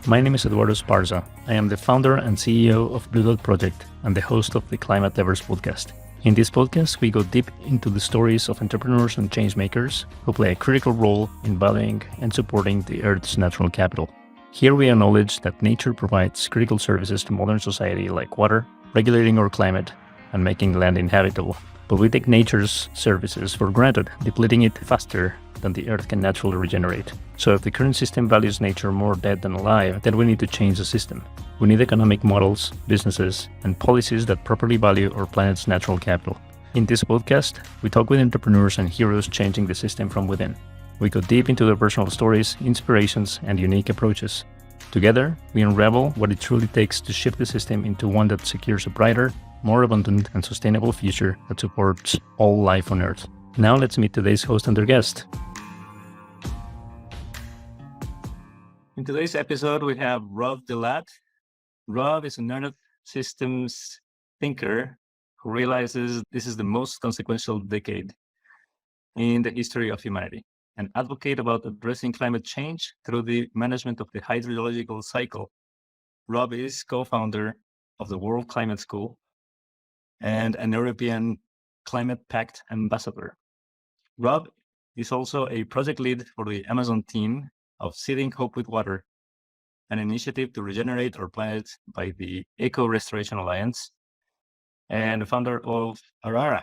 My name is Eduardo Esparza. I am the founder and CEO of Blue Dot Project and the host of the Climate Lovers podcast. In this podcast, we go deep into the stories of entrepreneurs and changemakers who play a critical role in valuing and supporting the Earth's natural capital. Here we acknowledge that nature provides critical services to modern society like water, regulating our climate, and making land inhabitable. But we take nature's services for granted, depleting it faster than the Earth can naturally regenerate. So if the current system values nature more dead than alive, then we need to change the system. We need economic models, businesses, and policies that properly value our planet's natural capital. In this podcast, we talk with entrepreneurs and heroes changing the system from within. We go deep into their personal stories, inspirations, and unique approaches. Together, we unravel what it truly takes to shift the system into one that secures a brighter, more abundant, and sustainable future that supports all life on Earth. Now let's meet today's host and their guest. In today's episode, we have Rob Laet. Rob is an Earth systems thinker who realizes this is the most consequential decade in the history of humanity, and advocate about addressing climate change through the management of the hydrological cycle. Rob is co-founder of the World Climate School and an European Climate Pact ambassador. Rob is also a project lead for the Amazon team of Seeding Hope with Water, an initiative to regenerate our planet by the Eco-Restoration Alliance, and the founder of Arara,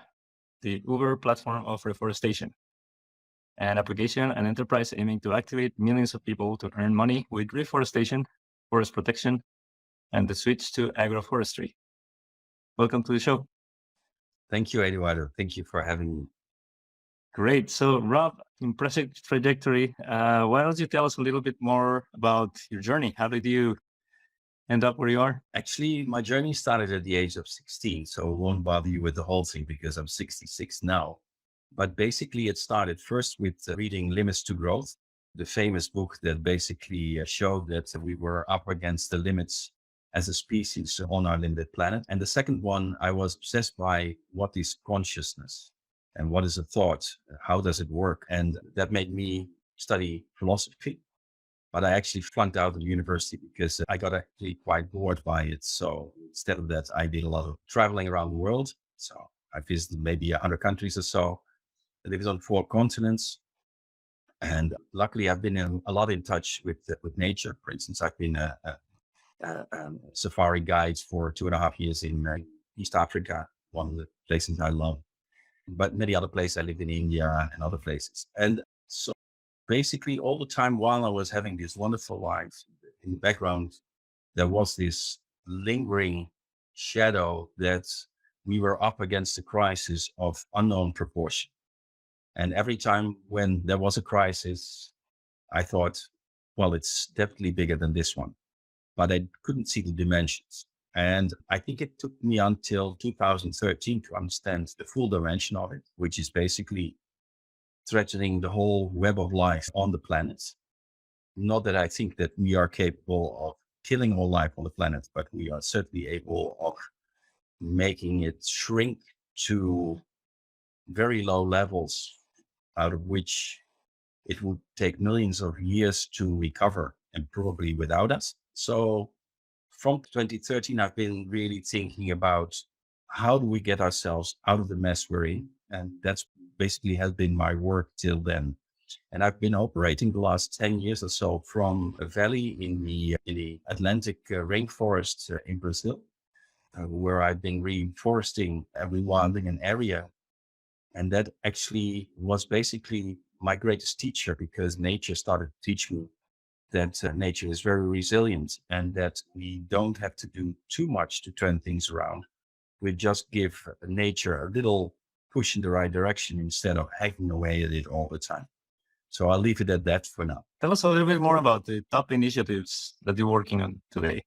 the Uber platform of reforestation, an application and enterprise aiming to activate millions of people to earn money with reforestation, forest protection, and the switch to agroforestry. Welcome to the show. Thank you, Eduardo. Thank you for having me. Great. So, Rob, impressive trajectory. Why don't you tell us a little bit more about your journey? How did you end up where you are? Actually, my journey started at the age of 16, so I won't bother you with the whole thing because I'm 66 now. But basically, it started first with reading Limits to Growth, the famous book that basically showed that we were up against the limits as a species on our limited planet. And the second one, I was obsessed by what is consciousness and what is a thought? How does it work? And that made me study philosophy. But I actually flunked out of university because I got actually quite bored by it. So instead of that, I did a lot of traveling around the world. So I visited maybe 100 countries or so. I lived on 4 continents. And luckily, I've been a lot in touch with nature. For instance, I've been a safari guide for 2.5 years in East Africa, one of the places I love. But many other places, I lived in India and other places. And so basically all the time while I was having this wonderful life, in the background, there was this lingering shadow that we were up against a crisis of unknown proportion. And every time when there was a crisis, I thought, well, it's definitely bigger than this one. But I couldn't see the dimensions. And I think it took me until 2013 to understand the full dimension of it, which is basically threatening the whole web of life on the planet. Not that I think that we are capable of killing all life on the planet, but we are certainly able of making it shrink to very low levels, out of which it would take millions of years to recover, and probably without us. So from 2013, I've been really thinking about how do we get ourselves out of the mess we're in? And that's basically has been my work till then. And I've been operating the last 10 years or so from a valley in the Atlantic rainforest in Brazil, where I've been reforesting and rewilding an area. And that actually was basically my greatest teacher, because nature started to teach me that nature is very resilient and that we don't have to do too much to turn things around. We just give nature a little push in the right direction instead of hacking away at it all the time. So I'll leave it at that for now. Tell us a little bit more about the top initiatives that you're working on today.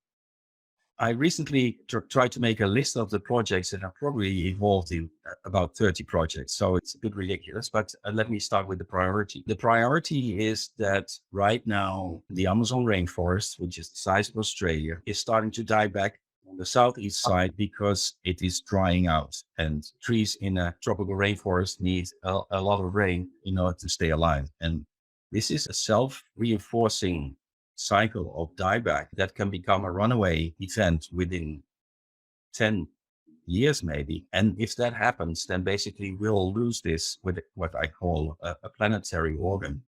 I recently tried to make a list of the projects, and I've probably evolved in about 30 projects. So it's a bit ridiculous, but let me start with the priority. The priority is that right now, the Amazon rainforest, which is the size of Australia, is starting to die back on the southeast side because it is drying out, and trees in a tropical rainforest need a lot of rain in order to stay alive. And this is a self-reinforcing cycle of dieback that can become a runaway event within 10 years maybe. And if that happens, then basically we'll lose this with what I call a planetary organ.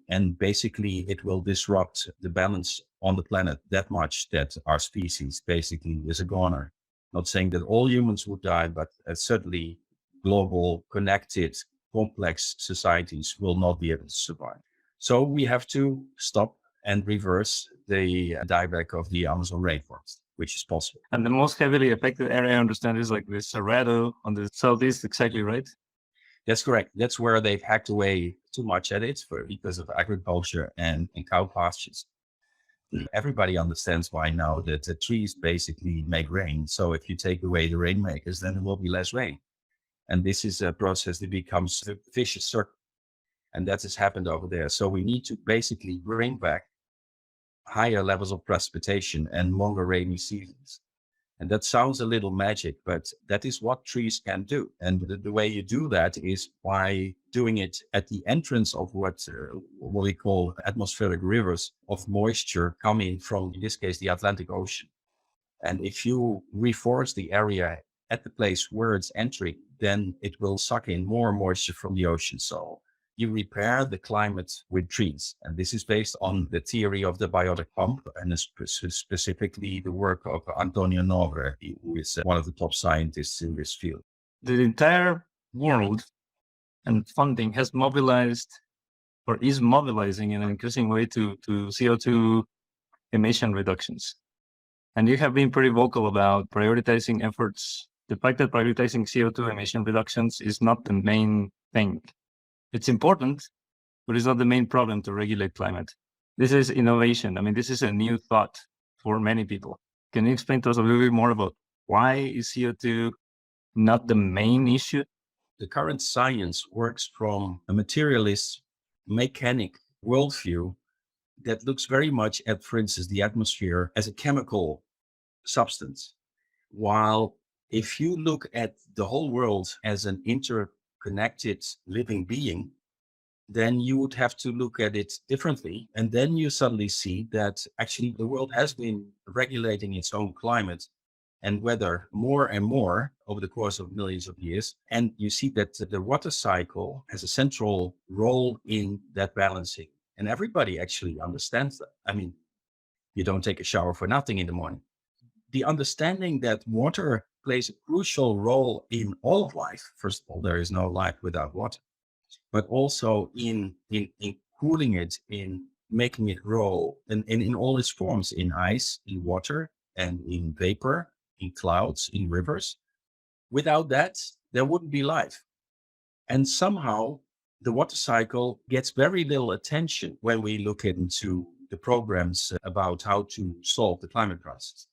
And basically it will disrupt the balance on the planet that much that our species basically is a goner. Not saying that all humans would die, but certainly global, connected, complex societies will not be able to survive. So we have to stop and reverse the dieback of the Amazon rainforest, which is possible. And the most heavily affected area, I understand, is like the Cerrado on the southeast, exactly, right? That's correct. That's where they've hacked away too much at it because of agriculture and cow pastures. Everybody understands by now that the trees basically make rain. So if you take away the rainmakers, then there will be less rain. And this is a process that becomes a vicious circle. And that has happened over there. So we need to basically bring back higher levels of precipitation and longer rainy seasons. And that sounds a little magic, but that is what trees can do. And the way you do that is by doing it at the entrance of what we call atmospheric rivers of moisture coming from, in this case, the Atlantic Ocean. And if you reforest the area at the place where it's entering, then it will suck in more moisture from the ocean. So you repair the climate with trees. And this is based on the theory of the biotic pump and specifically the work of Antonio Nobre, who is one of the top scientists in this field. The entire world and funding has mobilized or is mobilizing in an increasing way to CO2 emission reductions. And you have been pretty vocal about prioritizing efforts. The fact that prioritizing CO2 emission reductions is not the main thing. It's important, but it's not the main problem to regulate climate. This is innovation. I mean, this is a new thought for many people. Can you explain to us a little bit more about why is CO2 not the main issue? The current science works from a materialist, mechanic worldview that looks very much at, for instance, the atmosphere as a chemical substance. While if you look at the whole world as an interconnected living being, then you would have to look at it differently. And then you suddenly see that actually the world has been regulating its own climate and weather more and more over the course of millions of years. And you see that the water cycle has a central role in that balancing. And everybody actually understands that. I mean, you don't take a shower for nothing in the morning. The understanding that water plays a crucial role in all of life. First of all, there is no life without water, but also in cooling it, in making it grow, and in all its forms, in ice, in water, and in vapor, in clouds, in rivers. Without that, there wouldn't be life. And somehow the water cycle gets very little attention when we look into the programs about how to solve the climate crisis.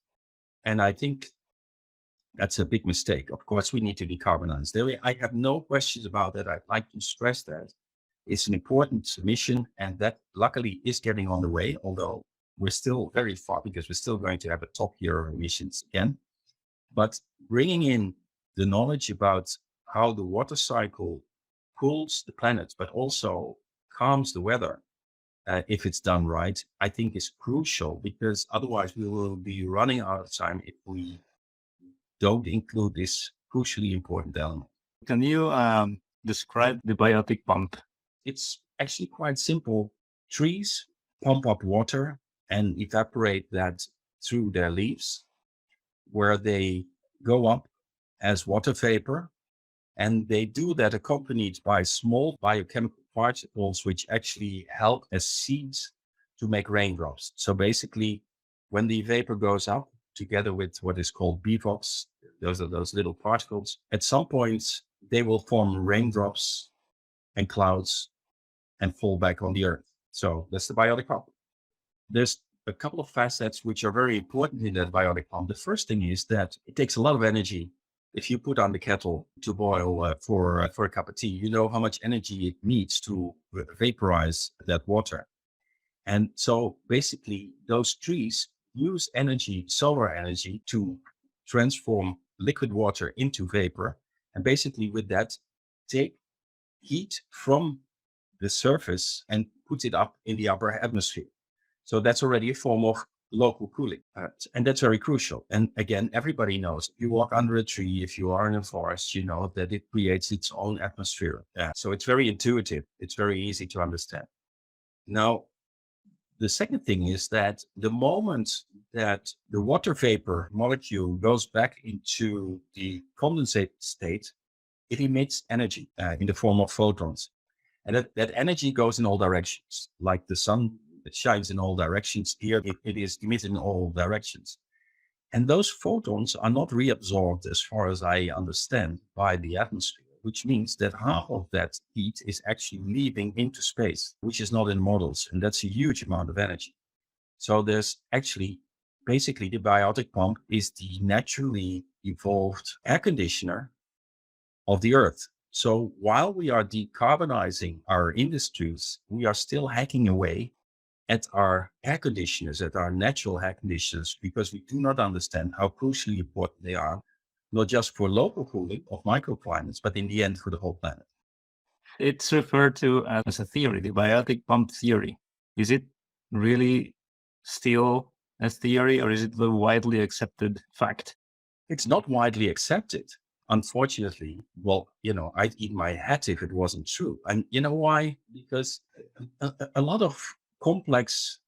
And I think that's a big mistake. Of course, we need to decarbonize. I have no questions about that. I'd like to stress that it's an important mission, and that luckily is getting on the way, although we're still very far because we're still going to have a top year of emissions again. But bringing in the knowledge about how the water cycle cools the planet, but also calms the weather, if it's done right, I think is crucial, because otherwise we will be running out of time if we don't include this crucially important element. Can you describe the biotic pump? It's actually quite simple. Trees pump up water and evaporate that through their leaves, where they go up as water vapor. And they do that accompanied by small biochemical particles, which actually help as seeds to make raindrops. So basically, when the vapor goes up together with what is called BVOX, those are those little particles, at some point, they will form raindrops and clouds and fall back on the earth. So that's the biotic pump. There's a couple of facets which are very important in that biotic pump. The first thing is that it takes a lot of energy. If you put on the kettle to boil for a cup of tea, you know how much energy it needs to vaporize that water. And so basically those trees use energy, solar energy, to transform liquid water into vapor. And basically with that, take heat from the surface and put it up in the upper atmosphere. So that's already a form of local cooling. And that's very crucial. And again, everybody knows if you walk under a tree, if you are in a forest, you know that it creates its own atmosphere. So it's very intuitive. It's very easy to understand. Now, the second thing is that the moment that the water vapor molecule goes back into the condensate state, it emits energy in the form of photons. And that energy goes in all directions, like the sun that shines in all directions. Here, it is emitted in all directions. And those photons are not reabsorbed, as far as I understand, by the atmosphere, which means that half of that heat is actually leaving into space, which is not in models. And that's a huge amount of energy. So there's actually, basically, the biotic pump is the naturally evolved air conditioner of the earth. So while we are decarbonizing our industries, we are still hacking away at our air conditioners, at our natural air conditioners, because we do not understand how crucially important they are, not just for local cooling of microclimates, but in the end for the whole planet. It's referred to as a theory, the biotic pump theory. Is it really still a theory, or is it the widely accepted fact? It's not widely accepted. Unfortunately, well, I'd eat my hat if it wasn't true. And you know why? Because a lot of complex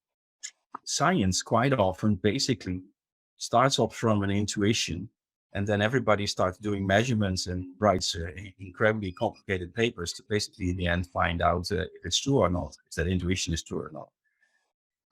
science quite often basically starts off from an intuition, and then everybody starts doing measurements and writes incredibly complicated papers to basically in the end find out if it's true or not, if that intuition is true or not.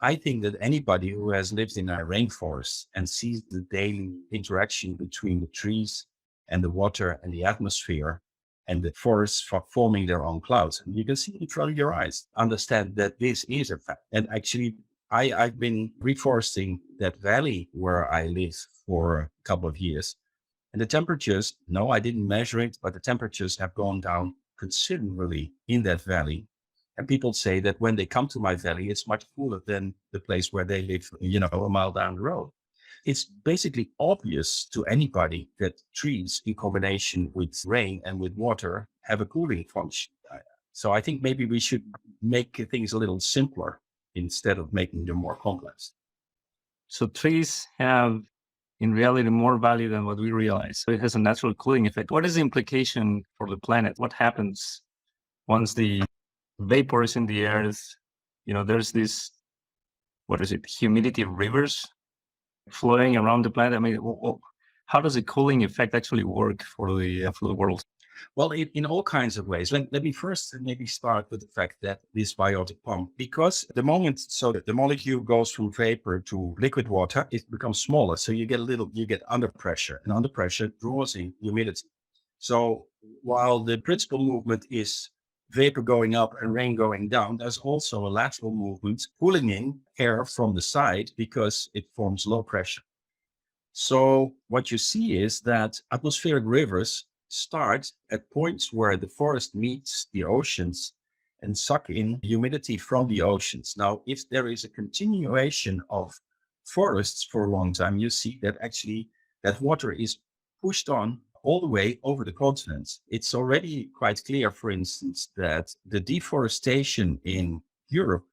I think that anybody who has lived in a rainforest and sees the daily interaction between the trees and the water and the atmosphere and the forests forming their own clouds, and you can see it in front of your eyes, understand that this is a fact. And actually, I've been reforesting that valley where I live for a couple of years. And the temperatures, no, I didn't measure it, but the temperatures have gone down considerably in that valley. And people say that when they come to my valley, it's much cooler than the place where they live, a mile down the road. It's basically obvious to anybody that trees in combination with rain and with water have a cooling function. So I think maybe we should make things a little simpler instead of making them more complex. So trees have, in reality, more value than what we realize. So it has a natural cooling effect. What is the implication for the planet? What happens once the vapor is in the earth? There's this, humidity rivers flowing around the planet. I mean, how does the cooling effect actually work for the world? Well, in all kinds of ways. Let me first maybe start with the fact that this biotic pump, because the moment the molecule goes from vapor to liquid water, it becomes smaller. So you get under pressure, and under pressure draws in humidity. So while the principal movement is vapor going up and rain going down, there's also a lateral movement pulling in air from the side because it forms low pressure. So what you see is that atmospheric rivers start at points where the forest meets the oceans and suck in humidity from the oceans. Now, if there is a continuation of forests for a long time, you see that actually that water is pushed on all the way over the continents. It's already quite clear, for instance, that the deforestation in Europe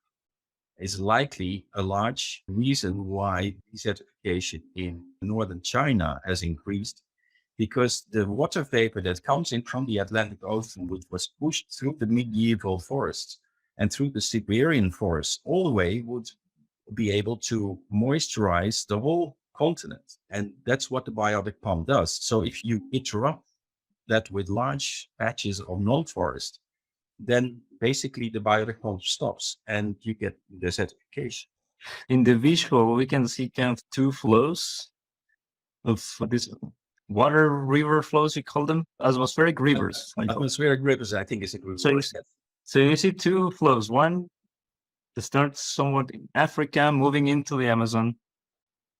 is likely a large reason why desertification in northern China has increased, because the water vapor that comes in from the Atlantic Ocean, which was pushed through the medieval forests and through the Siberian forests all the way, would be able to moisturize the whole continent. And that's what the biotic pump does. So if you interrupt that with large patches of non-forest, then basically the biotic pump stops and you get desertification. In the visual, we can see kind of two flows of this water river flows, you call them atmospheric rivers. Atmospheric rivers, I think, is a good word. So you see two flows. One that starts somewhat in Africa, moving into the Amazon,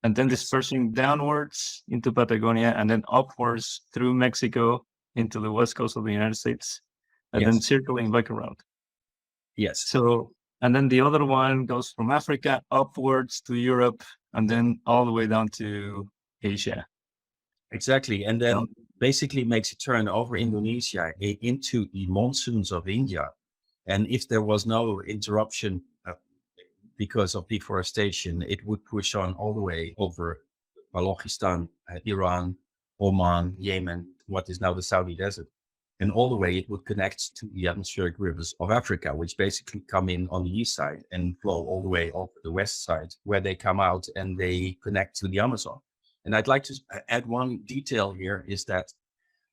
and then dispersing downwards into Patagonia, and then upwards through Mexico into the west coast of the United States, and then circling back around. Yes. So, and then the other one goes from Africa upwards to Europe, and then all the way down to Asia. Exactly. And then basically makes a turn over Indonesia into the monsoons of India. And if there was no interruption, because of deforestation, it would push on all the way over Balochistan, Iran, Oman, Yemen, what is now the Saudi desert. And all the way it would connect to the atmospheric rivers of Africa, which basically come in on the east side and flow all the way over the west side, where they come out and they connect to the Amazon. And I'd like to add one detail here is that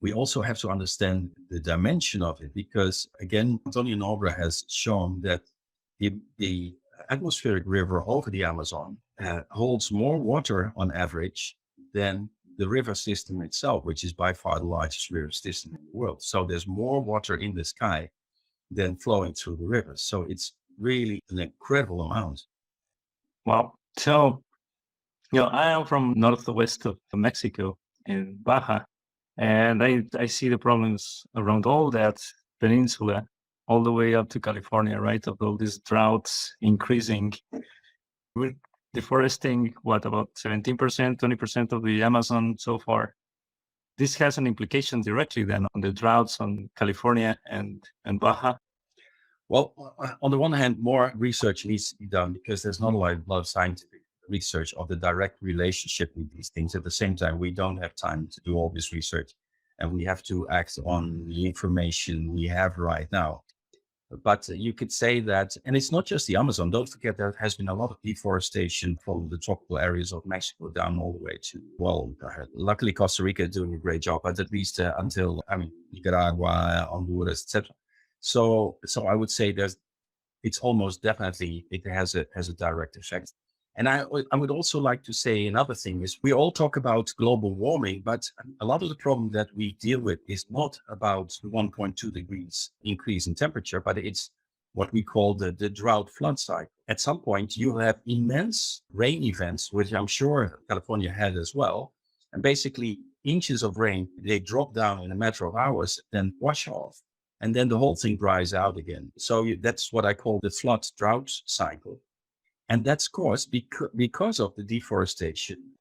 we also have to understand the dimension of it, because again, Antonio Nobre has shown that the atmospheric river over the Amazon holds more water on average than the river system itself, which is by far the largest river system in the world. So there's more water in the sky than flowing through the rivers. So it's really an incredible amount. Wow. So, I am from northwest of Mexico in Baja, and I see the problems around all that peninsula, all the way up to California, right? Of all these droughts increasing. We're deforesting, what, about 17%, 20% of the Amazon so far. This has an implication directly then on the droughts on California and Baja. Well, on the one hand, more research needs to be done because there's not a lot of scientific research of the direct relationship with these things. At the same time, we don't have time to do all this research, and we have to act on the information we have right now. But you could say that, and it's not just the Amazon. Don't forget there has been a lot of deforestation from the tropical areas of Mexico down all the way to, well, luckily Costa Rica is doing a great job, but at least until, Nicaragua, Honduras, etc. So I would say it's almost definitely, it has a direct effect. And I would also like to say another thing is we all talk about global warming, but a lot of the problem that we deal with is not about the 1.2 degrees increase in temperature, but it's what we call the drought flood cycle. At some point, you have immense rain events, which I'm sure California had as well. And basically inches of rain, they drop down in a matter of hours, then wash off. And then the whole thing dries out again. So that's what I call the flood drought cycle. And that's caused because of the deforestation.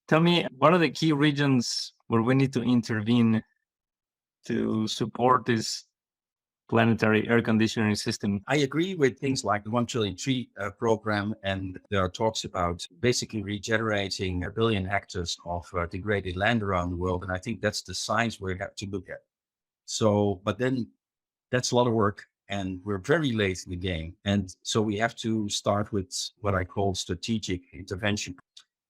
Tell me, what are the key regions where we need to intervene to support this planetary air conditioning system? I agree with things like the 1 trillion tree program, and there are talks about basically regenerating 1 billion hectares of degraded land around the world. And I think that's the science we have to look at. So, but then that's a lot of work. And we're very late in the game. And so we have to start with what I call strategic intervention.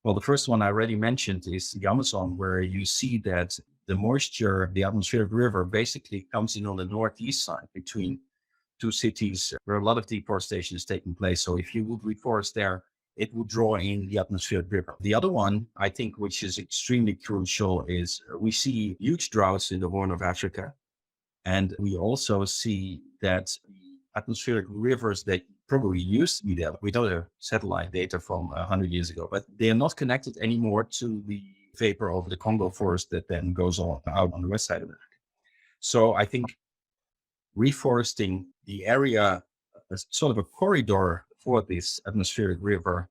Well, the first one I already mentioned is the Amazon, where you see that the moisture, the atmospheric river basically comes in on the northeast side between two cities where a lot of deforestation is taking place. So if you would reforest there, it would draw in the atmospheric river. The other one, I think, which is extremely crucial, is we see huge droughts in the Horn of Africa. And we also see that atmospheric rivers that probably used to be there, we don't have satellite data from 100 years ago, but they are not connected anymore to the vapor of the Congo forest that then goes on out on the west side of it. So I think reforesting the area as sort of a corridor for this atmospheric river,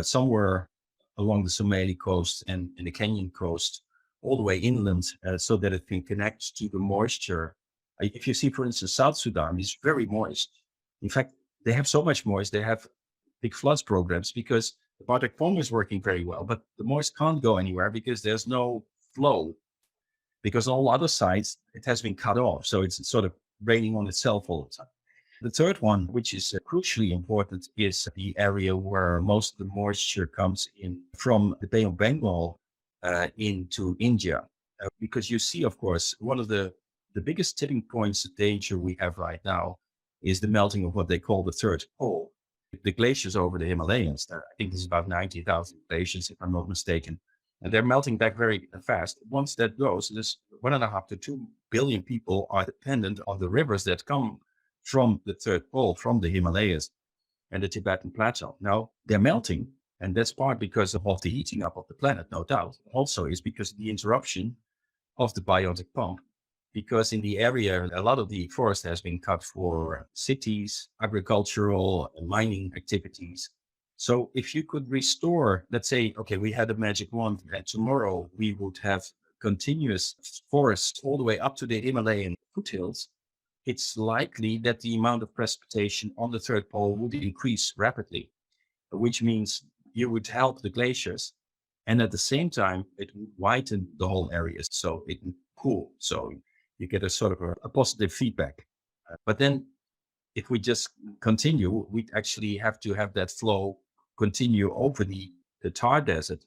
somewhere along the Somali coast and the Kenyan coast, all the way inland, so that it can connect to the moisture. If you see, for instance, South Sudan is very moist. In fact, they have so much moist, they have big floods programs because the Bartek Pond is working very well, but the moist can't go anywhere because there's no flow. Because on all other sides, it has been cut off. So it's sort of raining on itself all the time. The third one, which is crucially important, is the area where most of the moisture comes in from the Bay of Bengal into India. Because you see, of course, one of the biggest tipping points of danger we have right now is the melting of what they call the third pole. The glaciers over the Himalayas, I think there's about 90,000 glaciers, if I'm not mistaken, and they're melting back very fast. Once that goes, there's 1.5 to 2 billion people are dependent on the rivers that come from the third pole, from the Himalayas and the Tibetan Plateau. Now, they're melting, and that's part because of the heating up of the planet, no doubt. Also is because of the interruption of the biotic pump. Because in the area, a lot of the forest has been cut for cities, agricultural, and mining activities. So if you could restore, let's say, okay, we had a magic wand, and tomorrow we would have continuous forest all the way up to the Himalayan foothills, it's likely that the amount of precipitation on the third pole would increase rapidly. which means you would help the glaciers. And at the same time, it would widen the whole area. So it would cool. So you get a sort of a positive feedback. But then if we just continue, we actually have to have that flow continue over the Thar Desert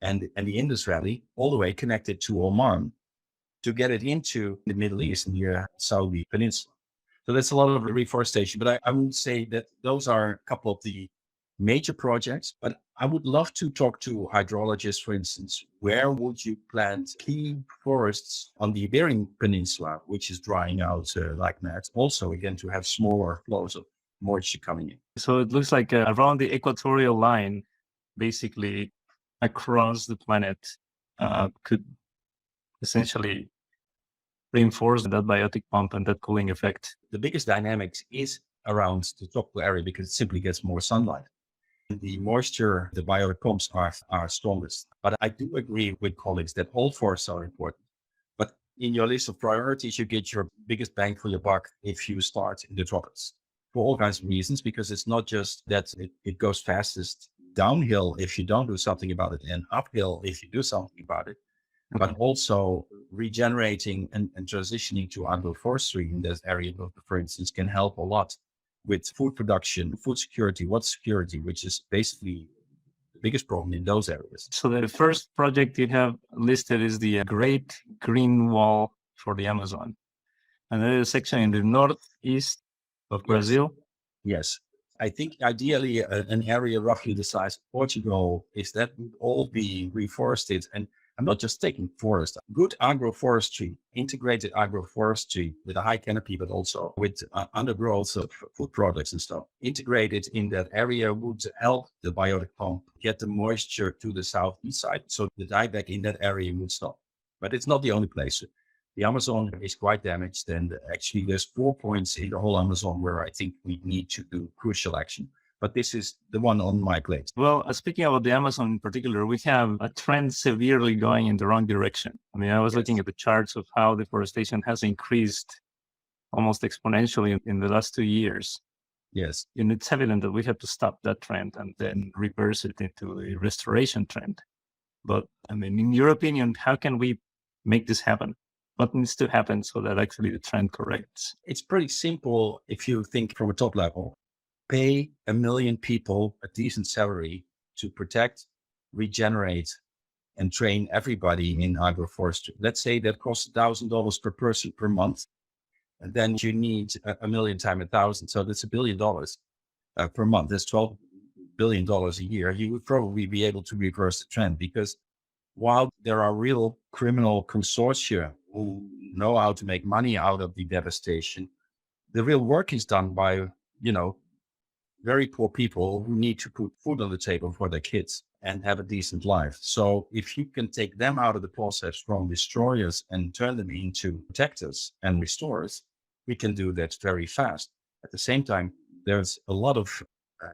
and the Indus Valley, all the way connected to Oman to get it into the Middle East near Saudi Peninsula. So that's a lot of reforestation. But I would say that those are a couple of the major projects. But I would love to talk to hydrologists, for instance. Where would you plant key forests on the Iberian Peninsula, which is drying out like mad? Also, again, to have smaller flows of moisture coming in. So it looks like around the equatorial line, basically across the planet, could essentially reinforce that biotic pump and that cooling effect. The biggest dynamics is around the tropical area because it simply gets more sunlight. The moisture, the biotic pumps are strongest. But I do agree with colleagues that all forests are important. But in your list of priorities, you get your biggest bang for your buck if you start in the tropics for all kinds of reasons, because it's not just that it goes fastest downhill if you don't do something about it and uphill if you do something about it. But also regenerating and transitioning to agroforestry in this area, for instance, can help a lot with food production, food security, water security, which is basically the biggest problem in those areas. So the first project you have listed is the Great Green Wall for the Amazon. And there is a section in the northeast of Brazil. Yes. I think ideally an area roughly the size of Portugal is that would all be reforested. And I'm not just taking forest, good agroforestry, integrated agroforestry with a high canopy, but also with undergrowth of food products and stuff. Integrated in that area would help the biotic pump get the moisture to the southeast side. So the dieback in that area would stop. But it's not the only place. The Amazon is quite damaged. And actually there's 4 points in the whole Amazon where I think we need to do crucial action. But this is the one on my plate. Well, speaking about the Amazon in particular, we have a trend severely going in the wrong direction. I mean, I was looking at the charts of how deforestation has increased almost exponentially in the last 2 years. Yes. And it's evident that we have to stop that trend and then reverse it into a restoration trend. But I mean, in your opinion, how can we make this happen? What needs to happen so that actually the trend corrects? It's pretty simple if you think from a top level. Pay 1 million people a decent salary to protect, regenerate, and train everybody in agroforestry. Let's say that costs $1,000 per person per month. And then you need 1 million times 1,000. So that's $1 billion per month. That's $12 billion a year. You would probably be able to reverse the trend, because while there are real criminal consortia who know how to make money out of the devastation, the real work is done by, very poor people who need to put food on the table for their kids and have a decent life. So if you can take them out of the process from destroyers and turn them into protectors and restorers, we can do that very fast. At the same time, there's a lot of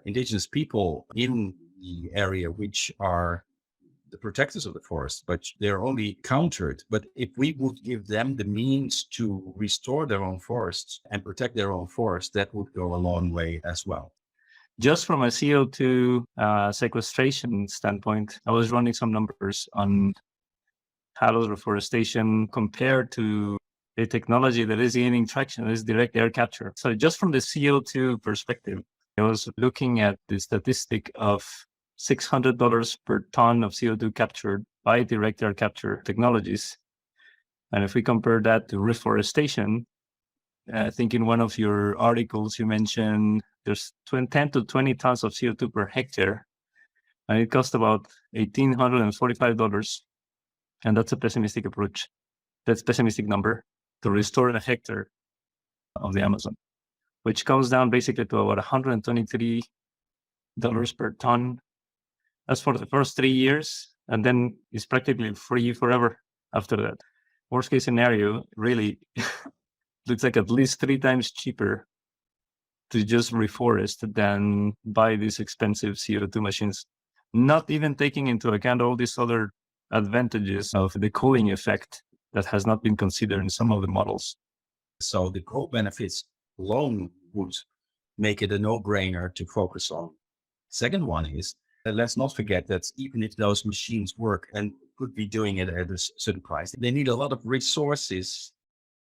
indigenous people in the area which are the protectors of the forest, but they're only countered. But if we would give them the means to restore their own forests and protect their own forests, that would go a long way as well. Just from a CO2 sequestration standpoint, I was running some numbers on how does reforestation compare to a technology that is gaining traction, is direct air capture. So just from the CO2 perspective, I was looking at the statistic of $600 per ton of CO2 captured by direct air capture technologies. And if we compare that to reforestation, I think in one of your articles, you mentioned there's 10 to 20 tons of CO2 per hectare, and it costs about $1,845. And that's a pessimistic approach. That's a pessimistic number to restore a hectare of the Amazon, which comes down basically to about $123 per ton. That's for the first 3 years, and then it's practically free forever after that. Worst case scenario, really looks like at least 3 times cheaper to just reforest than buy these expensive CO2 machines, not even taking into account all these other advantages of the cooling effect that has not been considered in some of the models. So the co-benefits alone would make it a no-brainer to focus on Second one is, let's not forget that even if those machines work and could be doing it at a certain price, they need a lot of resources.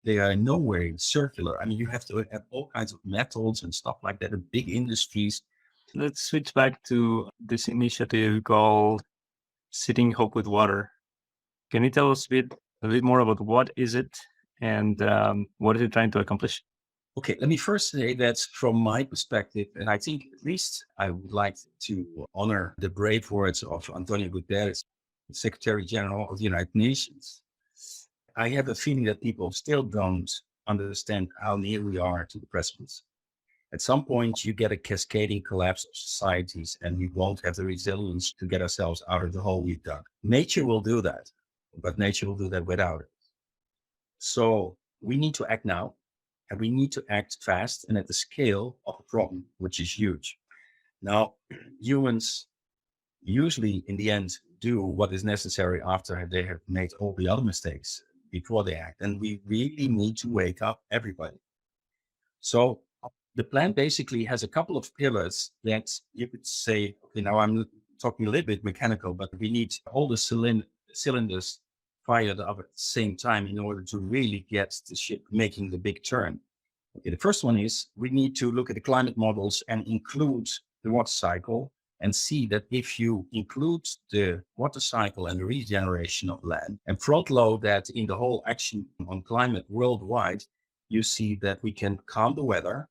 They are nowhere circular. I mean, you have to have all kinds of metals and stuff like that in big industries. Let's switch back to this initiative called Sitting Hope with Water. Can you tell us a bit more about what is it and what is it trying to accomplish? Okay, let me first say that from my perspective, and I think at least I would like to honor the brave words of Antonio Guterres, the Secretary General of the United Nations. I have a feeling that people still don't understand how near we are to the precipice. At some point, you get a cascading collapse of societies, and we won't have the resilience to get ourselves out of the hole we've dug. Nature will do that, but nature will do that without it. So we need to act now, and we need to act fast and at the scale of a problem, which is huge. Now, humans usually in the end do what is necessary after they have made all the other mistakes before they act. And we really need to wake up everybody. So the plan basically has a couple of pillars that you could say, okay, now I'm talking a little bit mechanical, but we need all the cylinders fired up at the same time in order to really get the ship making the big turn. Okay, the first one is we need to look at the climate models and include the water cycle and see that if you include the water cycle and the regeneration of land and front load that in the whole action on climate worldwide, you see that we can calm the weather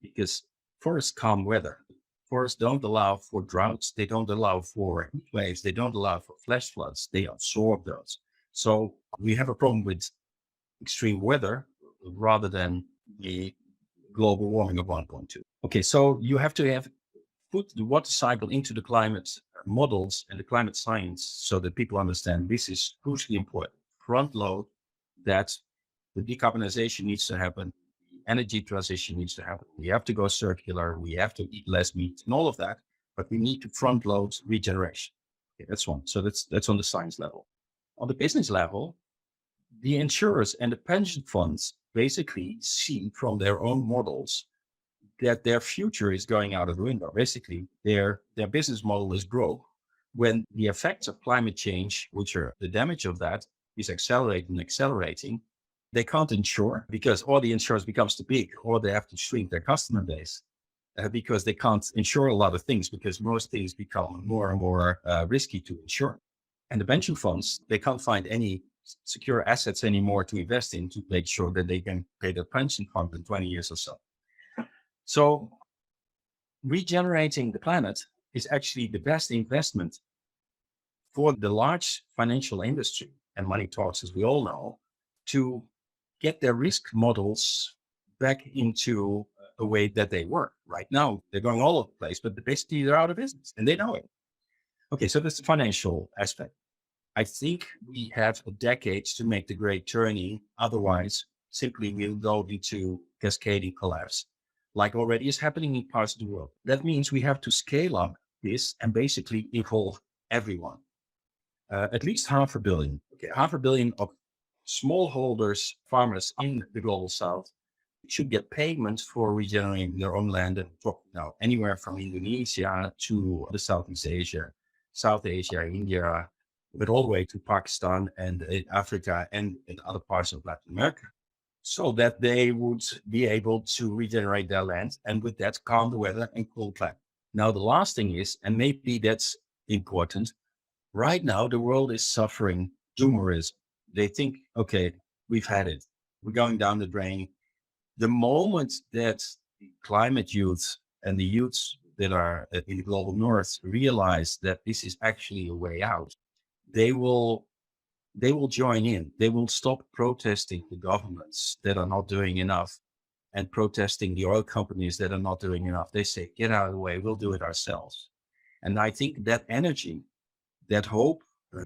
because forests calm weather. Forests don't allow for droughts. They don't allow for heat waves. They don't allow for flash floods. They absorb those. So we have a problem with extreme weather rather than the global warming of 1.2. Okay, so you have to put the water cycle into the climate models and the climate science so that people understand this is crucially important. Front load that the decarbonization needs to happen, the energy transition needs to happen. We have to go circular, we have to eat less meat and all of that, but we need to front load regeneration. Okay, that's one. So that's on the science level. On the business level, the insurers and the pension funds basically see from their own models that their future is going out of the window. Basically, their business model is broke when the effects of climate change, which are the damage of that, is accelerating. They can't insure because all the insurance becomes too big, or they have to shrink their customer base because they can't insure a lot of things because most things become more and more risky to insure. And the pension funds, they can't find any secure assets anymore to invest in to make sure that they can pay their pension fund in 20 years or so. So regenerating the planet is actually the best investment for the large financial industry and money talks, as we all know, to get their risk models back into a way that they work. Right now, they're going all over the place, but basically they're out of business and they know it. Okay, so that's the financial aspect. I think we have a decade to make the great turning. Otherwise, simply we'll go into cascading collapse, like already is happening in parts of the world. That means we have to scale up this and basically involve everyone. At least 500 million. Okay, 500 million of smallholders, farmers in the global south should get payments for regenerating their own land. And talking now anywhere from Indonesia to the Southeast Asia, South Asia, India, but all the way to Pakistan and Africa and in other parts of Latin America, so that they would be able to regenerate their land and with that calm the weather and cool climate. Now, the last thing is, and maybe that's important, right now the world is suffering doomerism. They think, okay, we've had it. We're going down the drain. The moment that the climate youth and the youths that are in the global north realize that this is actually a way out, they will join in. They will stop protesting the governments that are not doing enough and protesting the oil companies that are not doing enough. They say, get out of the way, we'll do it ourselves. And I think that energy, that hope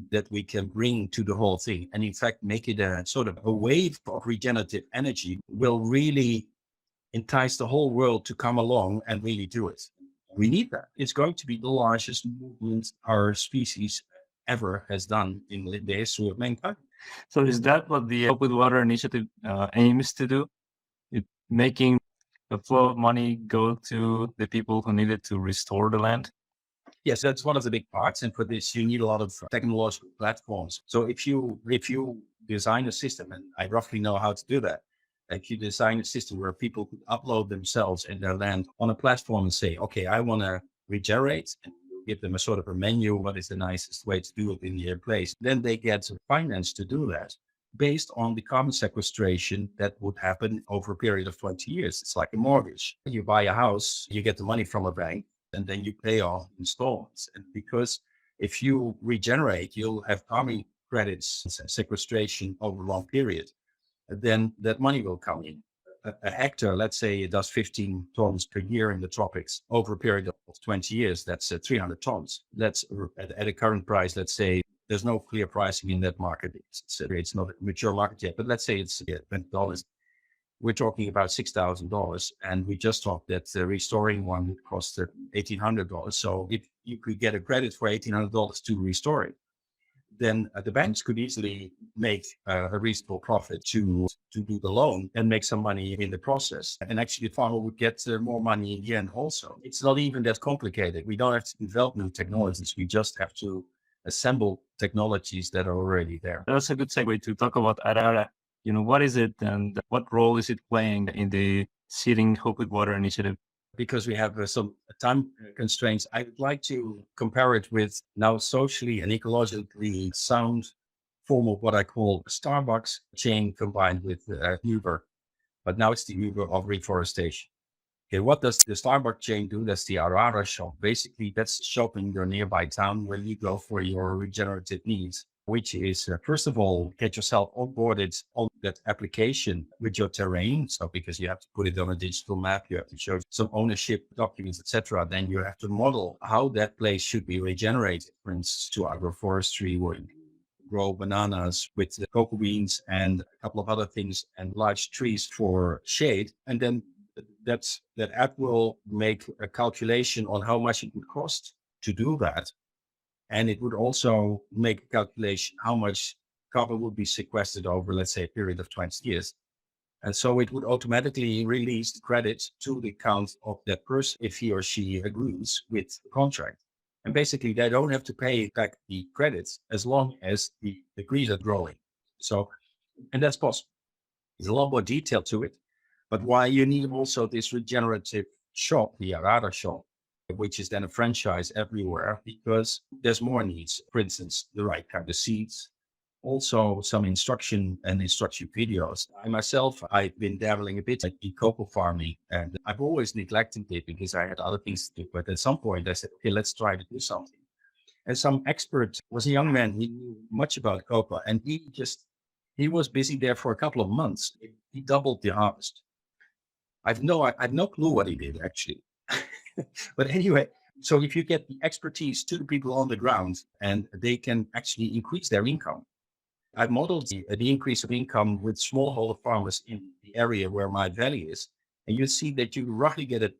that we can bring to the whole thing, and in fact, make it a sort of a wave of regenerative energy, will really entice the whole world to come along and really do it. We need that. It's going to be the largest movement our species ever has done in the history of mankind. So is that what the Hope with Water initiative aims to do? Making the flow of money go to the people who needed to restore the land? Yes, that's one of the big parts. And for this, you need a lot of technological platforms. So if you design a system, and I roughly know how to do that, if you design a system where people could upload themselves and their land on a platform and say, okay, I want to regenerate, and you give them a sort of a menu, what is the nicest way to do it in their place, then they get finance to do that based on the carbon sequestration that would happen over a period of 20 years. It's like a mortgage. You buy a house, you get the money from a bank, and then you pay off installments. And because if you regenerate, you'll have carbon credits and sequestration over a long period, then that money will come in. A hectare, let's say it does 15 tons per year in the tropics over a period of 20 years, that's 300 tons. That's at a current price, let's say there's no clear pricing in that market. It's not a mature market yet, but let's say it's $20. We're talking about $6,000. And we just talked that restoring one would cost $1,800. So if you could get a credit for $1,800 to restore it, then the banks could easily make a reasonable profit to do the loan and make some money in the process. And actually the farmer would get more money in the end also. It's not even that complicated. We don't have to develop new technologies. We just have to assemble technologies that are already there. That's a good segue to talk about Arara. What is it and what role is it playing in the Seeding Hope with Water initiative? Because we have some time constraints, I would like to compare it with now socially and ecologically sound form of what I call Starbucks chain combined with Uber. But now it's the Uber of reforestation. Okay, what does the Starbucks chain do? That's the Arara shop. Basically, that's a shop in your nearby town where you go for your regenerative needs, which is, first of all, get yourself onboarded on that application with your terrain. So because you have to put it on a digital map, you have to show some ownership documents, etc. Then you have to model how that place should be regenerated. For instance, to agroforestry, where you grow bananas with the cocoa beans and a couple of other things and large trees for shade. And then that app will make a calculation on how much it would cost to do that. And it would also make a calculation how much carbon would be sequestered over, let's say, a period of 20 years. And so it would automatically release the credits to the account of that person if he or she agrees with the contract. And basically, they don't have to pay back the credits as long as the trees are growing. So, and that's possible. There's a lot more detail to it. But why you need also this regenerative shop, the Arara shop, which is then a franchise everywhere, because there's more needs. For instance, the right kind of seeds, also some instruction videos. I myself, I've been dabbling a bit in cocoa farming, and I've always neglected it because I had other things to do. But at some point I said, okay, let's try to do something. And some expert was a young man, he knew much about cocoa, and he was busy there for a couple of months. He doubled the harvest. I've no clue what he did actually. But anyway, so if you get the expertise to the people on the ground and they can actually increase their income. I've modeled the increase of income with smallholder farmers in the area where my valley is. And you see that you roughly get a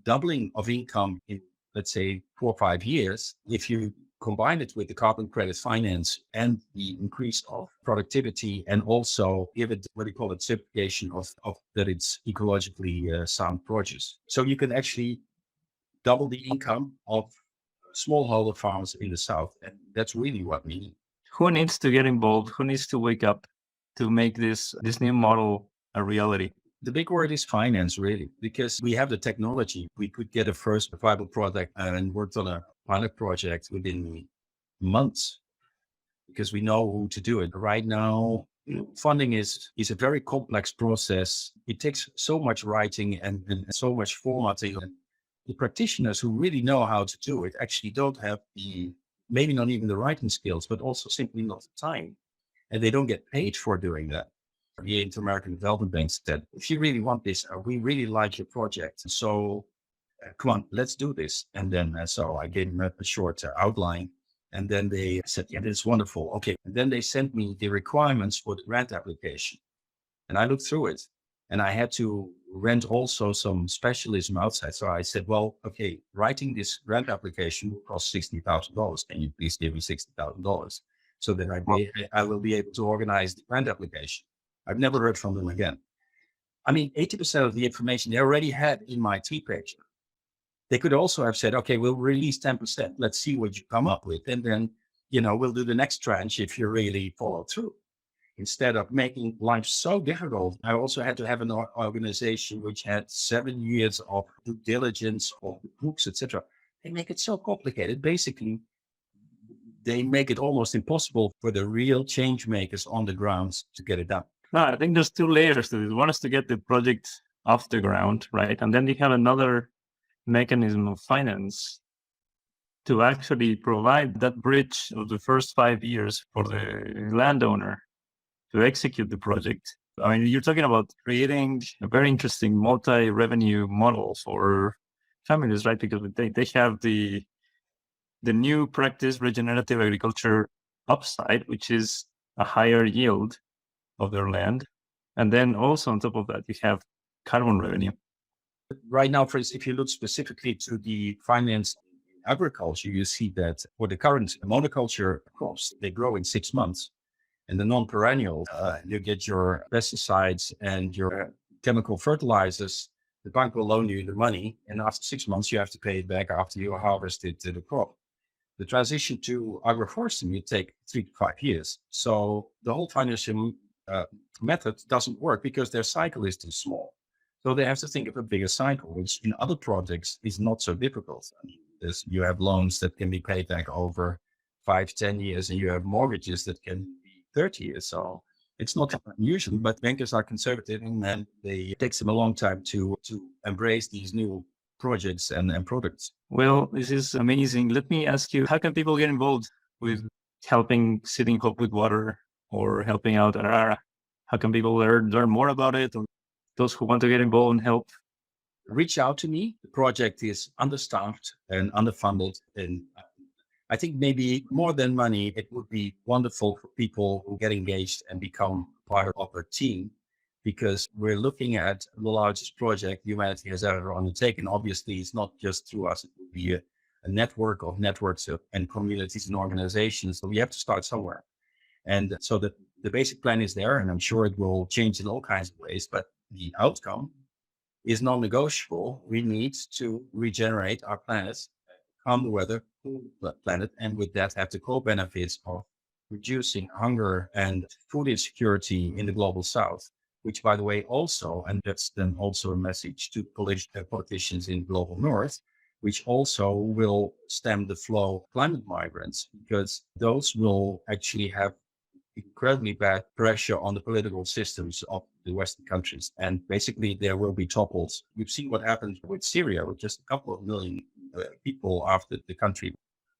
doubling of income in, let's say, 4 or 5 years. If you combine it with the carbon credit finance and the increase of productivity, and also give it what we call it certification of that it's ecologically sound produce. So you can actually double the income of smallholder farmers in the South. And that's really what we need. Who needs to get involved? Who needs to wake up to make this new model a reality? The big word is finance, really, because we have the technology. We could get a first viable product and worked on a pilot project within months because we know who to do it. Right now, funding is a very complex process. It takes so much writing and so much formatting. And the practitioners who really know how to do it actually don't have maybe not even the writing skills, but also simply not the time. And they don't get paid for doing that. The Inter-American Development Bank said, if you really want this, we really like your project. So come on, let's do this. And then, so I gave them a short outline. And then they said, yeah, that's wonderful. Okay. And then they sent me the requirements for the grant application. And I looked through it. And I had to rent also some specialism outside. So I said, well, okay, writing this grant application will cost $60,000. Can you please give me $60,000 so that I will be able to organize the grant application? I've never heard from them again. I mean, 80% of the information they already had in my 3-page. They could also have said, okay, we'll release 10%. Let's see what you come up with. And then, we'll do the next tranche if you really follow through. Instead of making life so difficult, I also had to have an organization which had 7 years of due diligence of the books, etc. They make it so complicated. Basically, they make it almost impossible for the real change makers on the ground to get it done. No, I think there's 2 layers to this. One is to get the project off the ground, right? And then you have another mechanism of finance to actually provide that bridge of the first 5 years for the landowner to execute the project. I mean, you're talking about creating a very interesting multi-revenue model for families, right? Because they have the new practice, regenerative agriculture upside, which is a higher yield of their land. And then also on top of that, you have carbon revenue. Right now, for instance, if you look specifically to the finance in agriculture, you see that for the current monoculture crops, they grow in 6 months. And the non-perennial, you get your pesticides and your chemical fertilizers. The bank will loan you the money, and after 6 months, you have to pay it back after you harvested the crop. The transition to agroforestry will take 3 to 5 years. So the whole financial method doesn't work because their cycle is too small. So they have to think of a bigger cycle, which in other projects is not so difficult. I mean, you have loans that can be paid back over 5, 10 years, and you have mortgages that can be 30 years. So it's not unusual, but bankers are conservative, and then it takes them a long time to embrace these new projects and products. Well, this is amazing. Let me ask you, how can people get involved with helping Seeding Hope with water or helping out Arara? How can people learn more about it, or those who want to get involved and help? Reach out to me. The project is understaffed and underfunded. And I think maybe more than money, it would be wonderful for people who get engaged and become part of a team, because we're looking at the largest project humanity has ever undertaken. Obviously, it's not just through us. It would be a network of networks and communities and organizations. So we have to start somewhere. And so the basic plan is there, and I'm sure it will change in all kinds of ways, but the outcome is non-negotiable. We need to regenerate our planet, calm the weather, cool the planet, and with that have the co-benefits of reducing hunger and food insecurity in the global south, which, by the way, also, and that's then also a message to politicians in the global north, which also will stem the flow of climate migrants, because those will actually have incredibly bad pressure on the political systems of the Western countries. And basically, there will be topples. We've seen what happened with Syria, with just a couple of million people after the country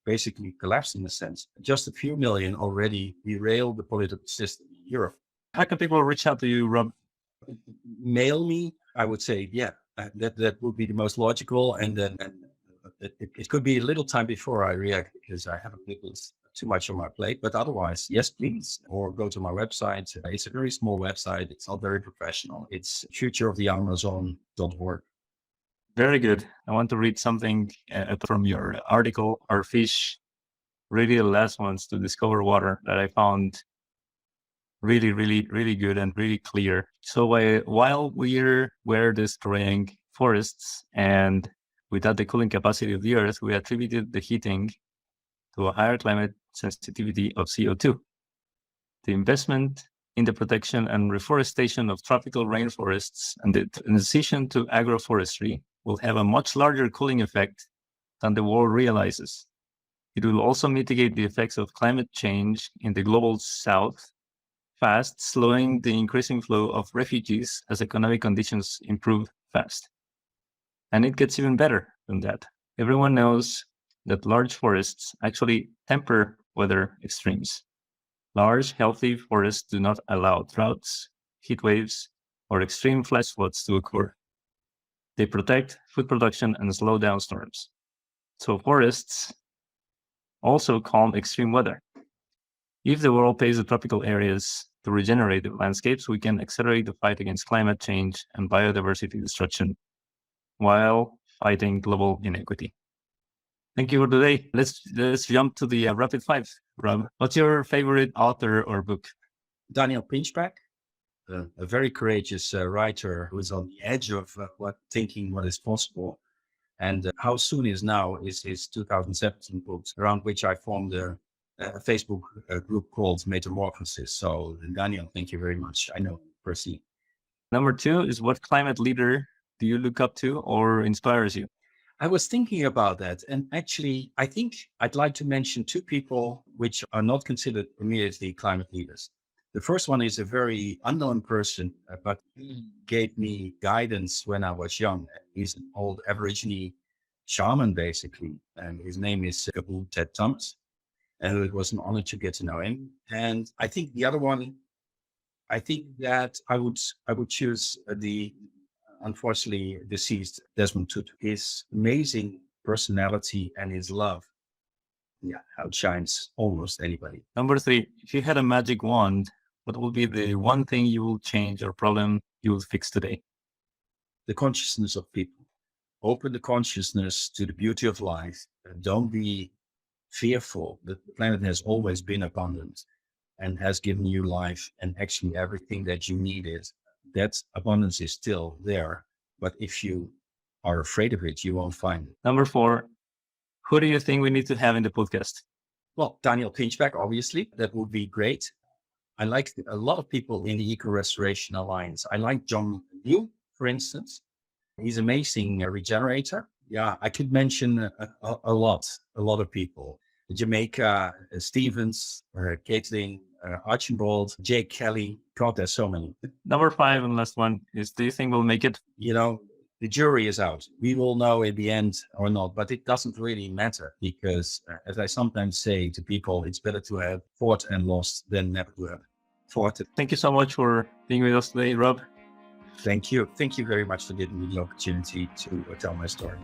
basically collapsed in a sense. Just a few million already derailed the political system in Europe. How can people reach out to you, Rob? Mail me, I would say, yeah, that would be the most logical. And then it could be a little time before I react, because I haven't too much on my plate, but otherwise, yes, please, or go to my website. It's a very small website. It's not very professional. It's futureoftheamazon.org. Very good. I want to read something from your article, Our Fish, really the last ones to discover water, that I found really, really, really good and really clear. So while we're destroying forests and without the cooling capacity of the earth, we attributed the heating to a higher climate sensitivity of CO2. The investment in the protection and reforestation of tropical rainforests and the transition to agroforestry will have a much larger cooling effect than the world realizes. It will also mitigate the effects of climate change in the global south, fast slowing the increasing flow of refugees as economic conditions improve fast. And it gets even better than that. Everyone knows that large forests actually temper weather extremes. Large, healthy forests do not allow droughts, heat waves, or extreme flash floods to occur. They protect food production and slow down storms. So forests also calm extreme weather. If the world pays the tropical areas to regenerate the landscapes, we can accelerate the fight against climate change and biodiversity destruction while fighting global inequity. Thank you for today. Let's jump to the rapid five. Rob, what's your favorite author or book? Daniel Pinchback. a very courageous writer who is on the edge of thinking what is possible. And How Soon Is Now is his 2017 book, around which I formed a Facebook group called Metamorphosis. So, Daniel, thank you very much. I know personally. Number 2 is, what climate leader do you look up to or inspires you? I was thinking about that. And actually, I think I'd like to mention two people which are not considered immediately climate leaders. The first one is a very unknown person, but he gave me guidance when I was young. He's an old Aborigine shaman, basically. And his name is Abu Ted Thomas. And it was an honor to get to know him. And I think the other one, I think that I would choose the unfortunately deceased Desmond Tutu. His amazing personality and his love, outshines almost anybody. Number 3, if you had a magic wand, what will be the one thing you will change or problem you will fix today? The consciousness of people. Open the consciousness to the beauty of life. Don't be fearful. The planet has always been abundant and has given you life and actually everything that you needed. That abundance is still there. But if you are afraid of it, you won't find it. Number 4, who do you think we need to have in the podcast? Well, Daniel Pinchback, obviously, that would be great. I like a lot of people in the Eco Restoration Alliance. I like John Liu, for instance. He's amazing regenerator. Yeah, I could mention a lot of people. Jamaica, Stevens, Caitlin, Archibald, Jake Kelly. God, there's so many. Number 5 and last one is, do you think we'll make it? The jury is out. We will know in the end or not, but it doesn't really matter because, as I sometimes say to people, it's better to have fought and lost than never to have fought it. Thank you so much for being with us today, Rob. Thank you. Thank you very much for giving me the opportunity to tell my story.